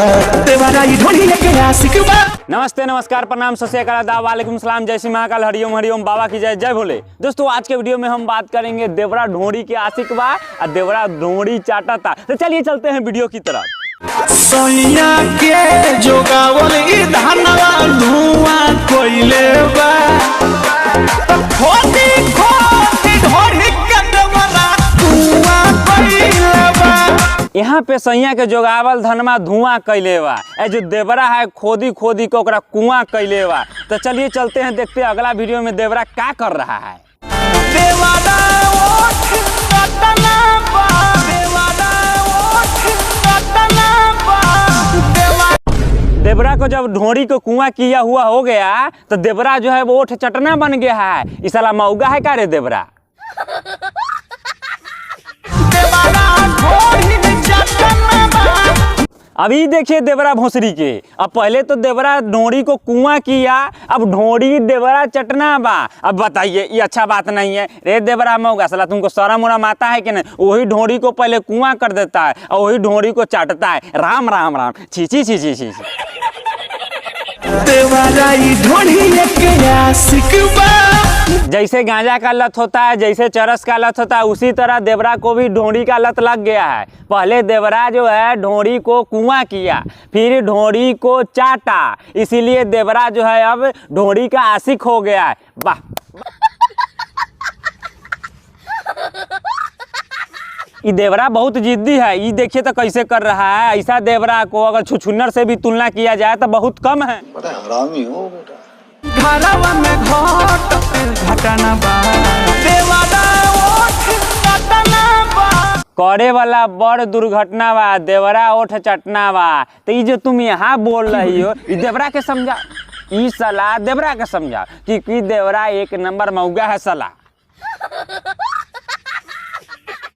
बा देवरा ई ढोली के आशिक बा। नमस्ते नमस्कार प्रणाम सत श्री अकाल आदाब वालेकुम सलाम जय श्री महाकाल हरिओम हरिओम बाबा की जय जय भोले। दोस्तों आज के वीडियो में हम बात करेंगे देवरा ढोड़ी के आशिक बा और देवरा ढोड़ी चाटता। तो चलिए चलते हैं वीडियो की तरफ। सैया के जोगावल ई धनवा धुआं कोइले बा खोदी खोदी ढोड़ी के देवरा धुआं कोइले बा। यहाँ पे सैया के जोगावल धनमा धुआं कैले बा। जो देवरा है खोदी खोदी को ओकरा कुआं कैले बा। तो चलिए चलते हैं देखते हैं अगला वीडियो में देवरा क्या कर रहा है। देवरा ओठ कटना बा देवरा ओठ कटना बा। देवरा को जब ढोड़ी को कुआं किया हुआ हो गया तो देवरा जो है वो ओठ चटना बन गया है। इस साला मौगा है का रे देवरा। अभी देखिए देवरा भोसरी के। अब पहले तो देवरा ढोड़ी को कुआं किया, अब ढोड़ी देवरा चटना बा। अब बताइए ये अच्छा बात नहीं है रे देवरा मौगा। साला तुमको शर्म उरम आता है कि नहीं। वही ढोड़ी को पहले कुआं कर देता है और वही ढोड़ी को चाटता है। राम राम राम छी छी छी छी छी। देवरा ई ढोली के आशिक बा। जैसे गांजा का लत होता है, जैसे चरस का लत होता है, उसी तरह देवरा को भी ढोड़ी का लत लग गया है। पहले देवरा जो है ढोड़ी को कुआं किया, फिर ढोड़ी को चाटा, इसीलिए देवरा जो है अब ढोड़ी का आशिक हो गया है। वाह ये देवरा बहुत जिद्दी है। ये देखिए तो कैसे कर रहा है। ऐसा देवरा को अगर छुछुन्नर से भी तुलना किया जाए तो बहुत कम है। बड़ा हरामी हो बेटा। घरवा में घोट घटना बा देवरा ओठ कटना बा। करे वाला बड़ दुर्घटना बा देवरा ओठ चटना बा। तो ये जो तुम यहाँ बोल रही हो ये देवरा के समझा, ये सलाह देवरा के समझा कि देवरा एक नंबर मौगा है सलाह।